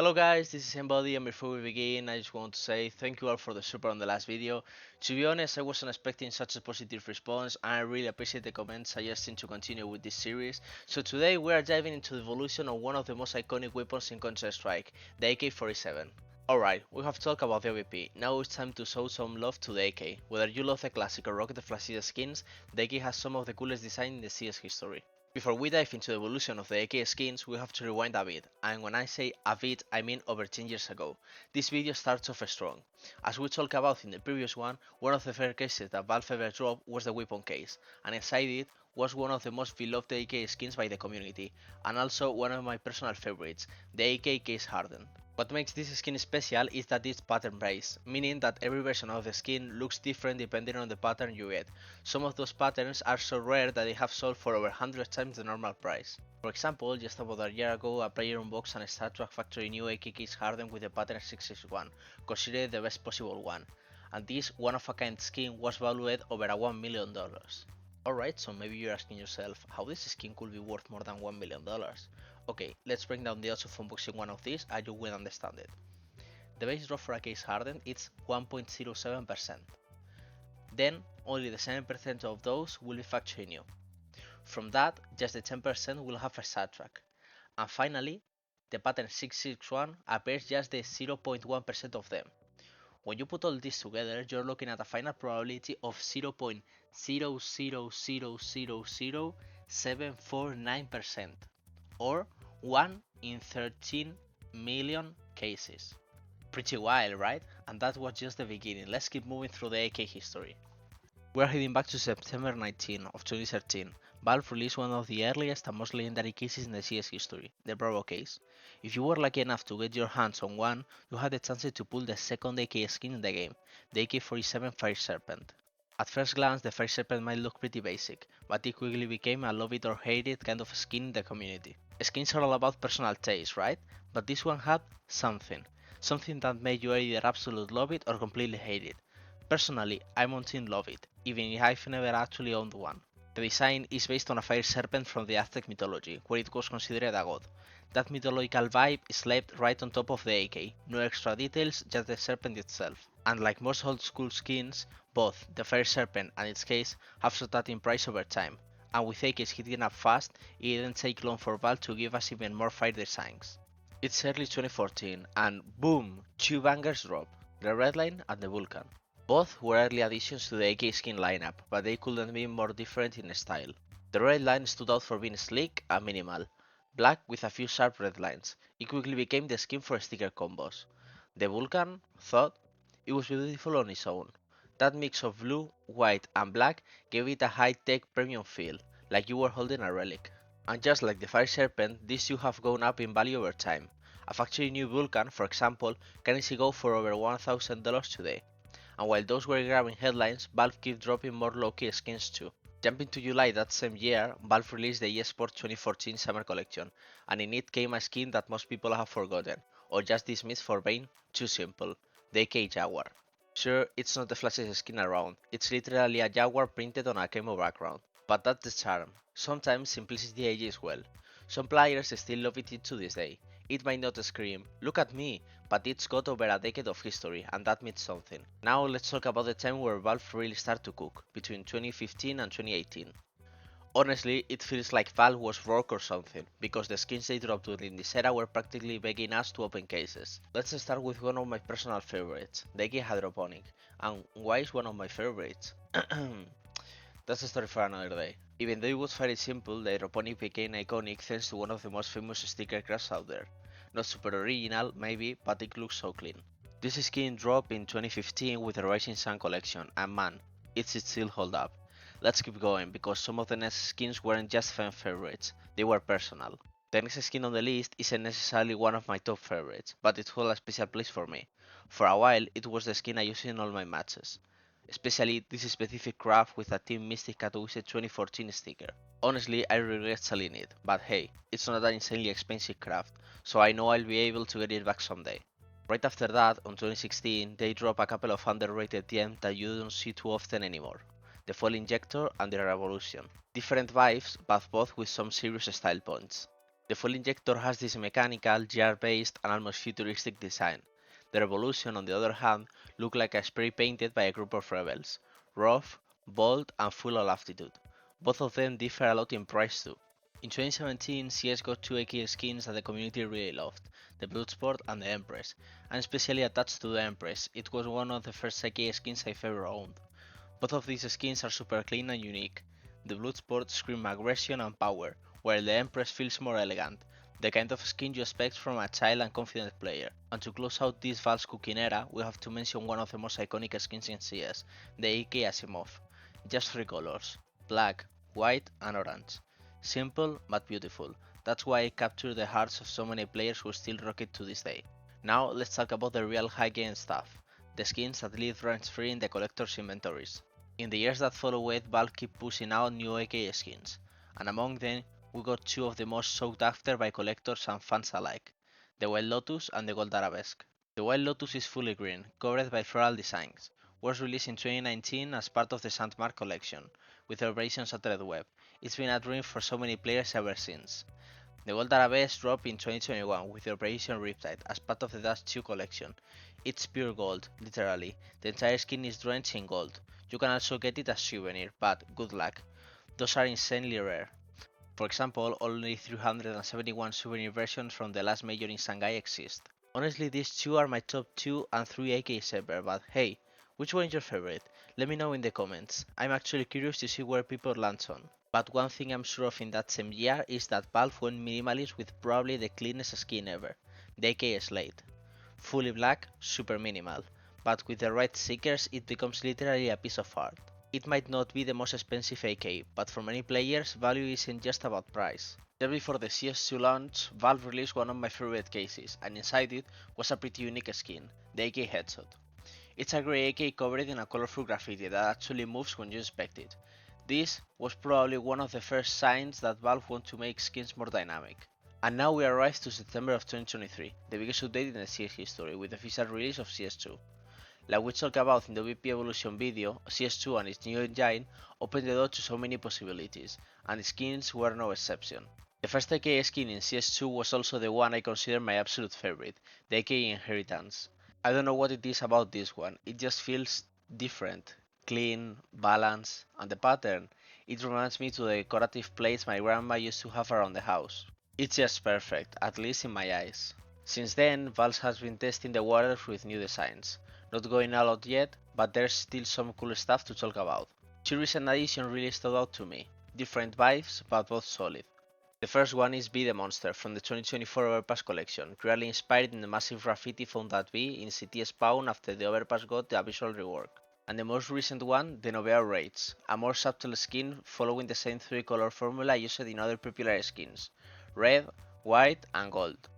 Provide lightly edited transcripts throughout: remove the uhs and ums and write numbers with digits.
Hello guys, this is AimB0dy, and before we begin I just want to say thank you all for the support on the last video. To be honest, I wasn't expecting such a positive response and I really appreciate the comments suggesting to continue with this series. So today we are diving into the evolution of one of the most iconic weapons in Counter-Strike, the AK-47. Alright, we have talked about the AWP, now it's time to show some love to the AK. Whether you love the classic or rock the flashy skins, the AK has some of the coolest design in the CS history. Before we dive into the evolution of the AK skins, we have to rewind a bit, and when I say a bit, I mean over 10 years ago. This video starts off strong. As we talked about in the previous one of the first cases that Valve ever dropped was the weapon case, and inside it was one of the most beloved AK skins by the community, and also one of my personal favorites, the AK case Hardened. What makes this skin special is that it's pattern based, meaning that every version of the skin looks different depending on the pattern you get. Some of those patterns are so rare that they have sold for over 100 times the normal price. For example, just about a year ago a player unboxed an Star Trek factory new AK case Hardened with the pattern 661, considered the best possible one, and this one of a kind skin was valued over $1 million. Alright, so maybe you're asking yourself, how this skin could be worth more than $1 million? Okay, let's break down the odds of unboxing one of these and you will understand it. The base drop for a case Hardened is 1.07%. Then, only the 7% of those will be factory new. From that, just the 10% will have a Star Trek. And finally, the pattern 661 appears just the 0.1% of them. When you put all this together, you're looking at a final probability of 0.0000749%, or 1 in 13 million cases. Pretty wild, right? And that was just the beginning. Let's keep moving through the AK history. We're heading back to September 19 of 2013. Valve released one of the earliest and most legendary cases in the CS history, the Bravo case. If you were lucky enough to get your hands on one, you had the chance to pull the second AK skin in the game, the AK-47 Fire Serpent. At first glance, the Fire Serpent might look pretty basic, but it quickly became a love it or hate it kind of skin in the community. Skins are all about personal taste, right? But this one had something. Something that made you either absolutely love it or completely hate it. Personally, I'm on team love it, even if I've never actually owned one. The design is based on a fire serpent from the Aztec mythology, where it was considered a god. That mythological vibe slept right on top of the AK, no extra details, just the serpent itself. And like most old school skins, both the fire serpent and its case have shot up in price over time, and with AKs hitting up fast, it didn't take long for Valve to give us even more fire designs. It's early 2014, and boom, two bangers drop, the Redline and the Vulcan. Both were early additions to the AK skin lineup, but they couldn't be more different in style. The Redline stood out for being sleek and minimal, black with a few sharp red lines. It quickly became the skin for sticker combos. The Vulcan, thought, it was beautiful on its own. That mix of blue, white and black gave it a high-tech premium feel, like you were holding a relic. And just like the Fire Serpent, these two have gone up in value over time. A factory new Vulcan, for example, can easily go for over $1,000 today. And while those were grabbing headlines, Valve kept dropping more low-key skins too. Jumping to July that same year, Valve released the eSport 2014 Summer Collection, and in it came a skin that most people have forgotten, or just dismissed for being too simple, the AK Jaguar. Sure, it's not the flashiest skin around, it's literally a Jaguar printed on a camo background, but that's the charm. Sometimes simplicity ages well. Some players still love it to this day. It might not scream, look at me, but it's got over a decade of history, and that means something. Now let's talk about the time where Valve really started to cook, between 2015 and 2018. Honestly, it feels like Valve was broke or something, because the skins they dropped during this era were practically begging us to open cases. Let's start with one of my personal favorites, the AK Hydroponic. And why is one of my favorites? That's a story for another day. Even though it was very simple, the hydroponic became iconic thanks to one of the most famous sticker crafts out there. Not super original, maybe, but it looks so clean. This skin dropped in 2015 with the Rising Sun collection, and man, it still hold up. Let's keep going, because some of the next skins weren't just fan favorites, they were personal. The next skin on the list isn't necessarily one of my top favorites, but it holds a special place for me. For a while, it was the skin I used in all my matches. Especially this specific craft with a Team Mystic Katowice 2014 sticker. Honestly, I regret selling it, but hey, it's not an insanely expensive craft, so I know I'll be able to get it back someday. Right after that, on 2016, they dropped a couple of underrated gems that you don't see too often anymore. The Foil Injector and the Revolution. Different vibes, but both with some serious style points. The fuel injector has this mechanical, jar-based and almost futuristic design. The Revolution, on the other hand, looked like a spray painted by a group of rebels, rough, bold and full of aptitude. Both of them differ a lot in price too. In 2017, CS got two AK skins that the community really loved, the Bloodsport and the Empress, and especially attached to the Empress, it was one of the first AK skins I've ever owned. Both of these skins are super clean and unique. The Bloodsport screams aggression and power, while the Empress feels more elegant, the kind of skin you expect from a child and confident player. And to close out this Valve's cooking era, we have to mention one of the most iconic skins in CS, the AK-47. Just three colors, black, white and orange. Simple but beautiful, that's why it captured the hearts of so many players who still rock it to this day. Now let's talk about the real high-end stuff, the skins that live rent-free in the collector's inventories. In the years that followed, Valve kept pushing out new AK skins, and among them we got two of the most sought after by collectors and fans alike, the Wild Lotus and the Gold Arabesque. The Wild Lotus is fully green, covered by floral designs, was released in 2019 as part of the Sandmark collection, with Operation Shattered Web. It's been a dream for so many players ever since. The Gold Arabesque dropped in 2021 with the Operation Riptide as part of the Dash 2 collection. It's pure gold, literally. The entire skin is drenched in gold. You can also get it as souvenir, but good luck. Those are insanely rare. For example, only 371 souvenir versions from the last major in Shanghai exist. Honestly, these two are my top 2 and 3 AKs ever, but hey, which one is your favorite? Let me know in the comments. I'm actually curious to see where people land on. But one thing I'm sure of in that same year is that Valve went minimalist with probably the cleanest skin ever, the AK Slate. Fully black, super minimal, but with the right stickers it becomes literally a piece of art. It might not be the most expensive AK, but for many players value isn't just about price. Just before the CS2 launch, Valve released one of my favorite cases, and inside it was a pretty unique skin, the AK Headshot. It's a grey AK covered in a colorful graffiti that actually moves when you inspect it. This was probably one of the first signs that Valve want to make skins more dynamic. And now we arrive to September of 2023, the biggest update in the CS history, with the official release of CS2. Like we talked about in the VP Evolution video, CS2 and its new engine opened the door to so many possibilities, and skins were no exception. The first AK skin in CS2 was also the one I consider my absolute favorite, the AK Inheritance. I don't know what it is about this one, it just feels different, clean, balanced, and the pattern, it reminds me to the decorative plates my grandma used to have around the house. It's just perfect, at least in my eyes. Since then, Valve has been testing the waters with new designs. Not going all out yet, but there's still some cool stuff to talk about. Two recent additions really stood out to me, different vibes but both solid. The first one is Be the Monster from the 2024 Overpass collection, clearly inspired in the massive graffiti found at B in City Spawn after the Overpass got a visual rework. And the most recent one, the Novea Raids, a more subtle skin following the same 3-color formula used in other popular skins, red, white and gold.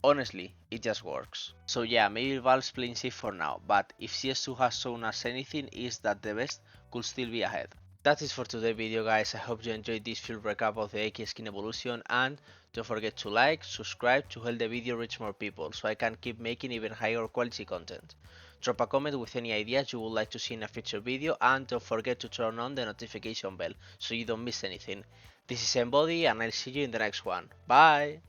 Honestly, it just works. So yeah, maybe Valve's playing safe for now, but if CS2 has shown us anything, is that the best could still be ahead. That's it for today's video guys, I hope you enjoyed this full recap of the AK skin evolution, and don't forget to like, subscribe to help the video reach more people so I can keep making even higher quality content. Drop a comment with any ideas you would like to see in a future video, and don't forget to turn on the notification bell so you don't miss anything. This is AimB0dy and I'll see you in the next one. Bye!